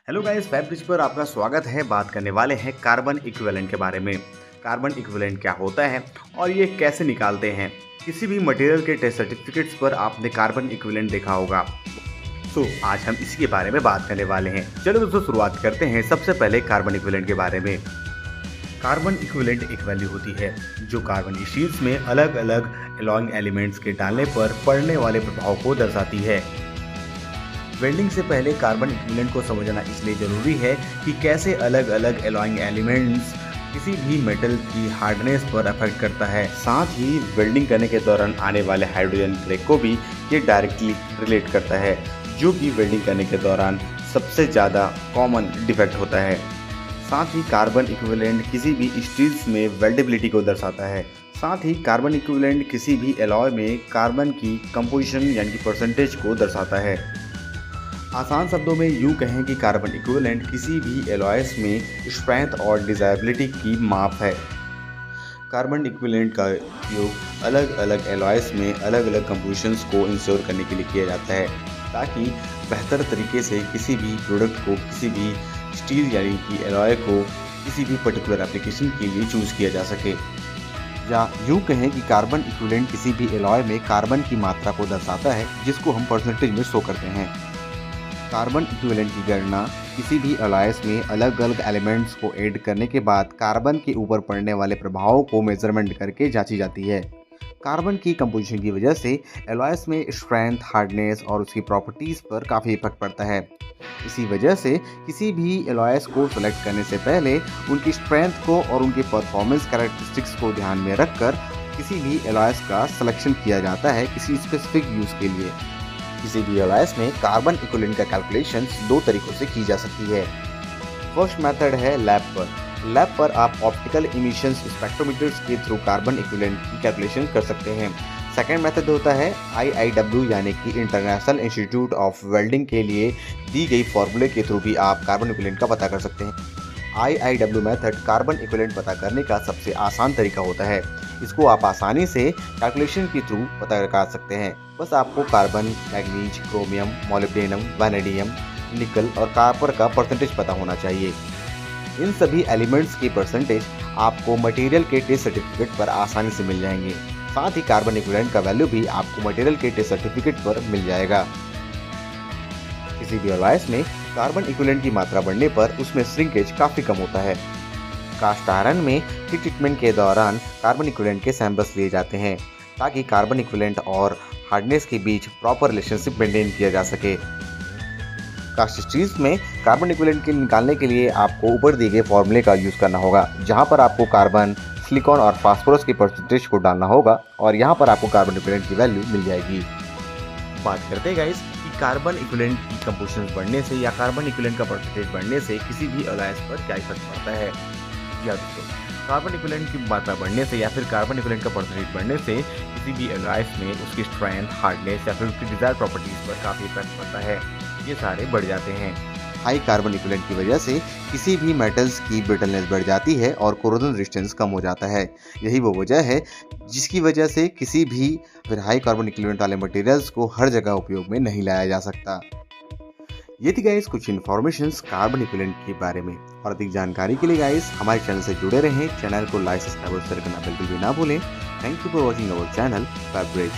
Hello guys, web bridge पर आपका स्वागत है। बात करने वाले हैं कार्बन इक्विवेलेंट के बारे में। कार्बन इक्विवेलेंट क्या होता है और ये कैसे निकालते हैं। किसी भी मटेरियल के टेस्ट सर्टिफिकेट्स पर आपने कार्बन इक्विवेलेंट देखा होगा। आज हम इसी के बारे में बात करने वाले हैं। चलो दोस्तों, शुरुआत करते हैं सबसे पहले कार्बन इक्विवेलेंट के बारे में। कार्बन इक्विवेलेंट एक वैल्यू होती है जो कार्बन की शीट्स में अलग अलग एलॉइंग एलिमेंट्स के डालने पर पड़ने वाले प्रभाव को दर्शाती है। वेल्डिंग से पहले कार्बन इक्विवेलेंट को समझना इसलिए जरूरी है कि कैसे अलग अलग एलॉइंग एलिमेंट्स किसी भी मेटल की हार्डनेस पर अफेक्ट करता है। साथ ही वेल्डिंग करने के दौरान आने वाले हाइड्रोजन ब्रेक को भी ये डायरेक्टली रिलेट करता है, जो कि वेल्डिंग करने के दौरान सबसे ज़्यादा कॉमन डिफेक्ट होता है। साथ ही कार्बन इक्विवेलेंट किसी भी स्टील्स में वेल्डेबिलिटी को दर्शाता है। साथ ही कार्बन इक्विवेलेंट किसी भी एलॉय में कार्बन की कंपोजिशन यानी कि परसेंटेज को दर्शाता है। आसान शब्दों में यूँ कहें कि कार्बन इक्विवेलेंट किसी भी एलॉयस में स्ट्रेंथ और डिज़ायरेबिलिटी की माप है। कार्बन इक्विवेलेंट का उपयोग अलग अलग एलॉयस में अलग अलग कंपोजिशंस को इंश्योर करने के लिए किया जाता है, ताकि बेहतर तरीके से किसी भी प्रोडक्ट को, किसी भी स्टील यानी कि एलॉय को किसी भी पर्टिकुलर एप्लीकेशन के लिए चूज़ किया जा सके। या यूँ कहें कि कार्बन इक्विवेलेंट किसी भी एलॉय में कार्बन की मात्रा को दर्शाता है, जिसको हम परसेंटेज में शो करते हैं। कार्बन इक्विवेलेंट की गणना किसी भी एलॉयस में अलग अलग एलिमेंट्स को ऐड करने के बाद कार्बन के ऊपर पड़ने वाले प्रभावों को मेजरमेंट करके जांची जाती है। कार्बन की कंपोजिशन की वजह से एलॉयस में स्ट्रेंथ, हार्डनेस और उसकी प्रॉपर्टीज़ पर काफ़ी इफेक्ट पड़ता है। इसी वजह से किसी भी एलॉयस को सेलेक्ट करने से पहले उनकी स्ट्रेंथ को और उनकी परफॉर्मेंस कैरेक्टरिस्टिक्स को ध्यान में रखकर किसी भी एलॉयस का सिलेक्शन किया जाता है किसी स्पेसिफिक यूज़ के लिए। किसी भी एलॉयस में कार्बन इक्विवेलेंट का कैलकुलेशन दो तरीकों से की जा सकती है। फर्स्ट मेथड है लैब पर। लैब पर आप ऑप्टिकल इमिशंस स्पेक्ट्रोमीटर्स के थ्रू कार्बन इक्विवेलेंट की कैलकुलेशन कर सकते हैं। सेकेंड मेथड होता है IIW यानी कि इंटरनेशनल इंस्टीट्यूट ऑफ वेल्डिंग के लिए दी गई फॉर्मूले के थ्रू भी आप कार्बन इक्विवेलेंट का पता कर सकते हैं। IIW मेथड कार्बन इक्विवेलेंट पता करने का सबसे आसान तरीका होता है। इसको आप आसानी से कैलकुलेशन के थ्रू पता लगा सकते हैं। बस आपको carbon, manganese, chromium, molybdenum, vanadium, निकल और कॉपर का परसेंटेज पता होना चाहिए। इन सभी एलिमेंट्स की परसेंटेज आपको मटेरियल के टेस्ट सर्टिफिकेट पर आसानी से मिल जाएंगे। साथ ही कार्बन इक्विवेलेंट का वैल्यू भी आपको मटेरियल के टेस्ट सर्टिफिकेट पर मिल जाएगा। किसी भी एलॉयस में कार्बन इक्विवेलेंट की मात्रा बढ़ने पर उसमें श्रिंकेज काफ़ी कम होता है। कास्ट आयरन में हीट ट्रीटमेंट के दौरान कार्बन इक्विवेलेंट के सैंपल्स लिए जाते हैं, ताकि कार्बन इक्विवेलेंट और हार्डनेस के बीच प्रॉपर रिलेशनशिप मेंटेन किया जा सके। कास्ट स्टील्स में कार्बन इक्विवेलेंट के निकालने के लिए आपको ऊपर दिए गए फॉर्मूले का यूज़ करना होगा, जहां पर आपको कार्बन, सिलिकॉन और फास्फोरस के परसेंटेज को डालना होगा और यहां पर आपको कार्बन इक्विवेलेंट की वैल्यू मिल जाएगी। बात करते हैं गाइस कि कार्बन इक्विवेलेंट की कंपोजिशन बढ़ने से या कार्बन इक्विवेलेंट का परसेंटेज बढ़ने से किसी भी एलॉयस पर क्या इफेक्ट पड़ता है। या दोस्तों, कार्बन इक्विवेलेंट की मात्रा बढ़ने से या फिर कार्बन इक्विवेलेंट का परसेंटेज बढ़ने से किसी भी एलॉयस में उसकी स्ट्रेंथ, हार्डनेस या फिर उसकी डिजायर्ड प्रॉपर्टीज पर काफ़ी इफेक्ट पड़ता है। ये सारे बढ़ जाते हैं। हाई कार्बन इक्विवेलेंट की वजह से किसी भी मेटल्स की ब्रिटलनेस बढ़ जाती है और कोरोजन रेजिस्टेंस कम हो जाता है। यही वो वजह है जिसकी वजह से किसी भी फिर हाई कार्बन इक्विवेलेंट वाले मटेरियल्स को हर जगह उपयोग में नहीं लाया जा सकता। ये थी गाइस कुछ इन्फॉर्मेशंस कार्बन इक्विवेलेंट के बारे में। और अधिक जानकारी के लिए गाइस हमारे चैनल से जुड़े रहें। चैनल को लाइक, सब्सक्राइब और शेयर करना बिल्कुल भी ना भूलें। Thank you for watching our channel web bridge.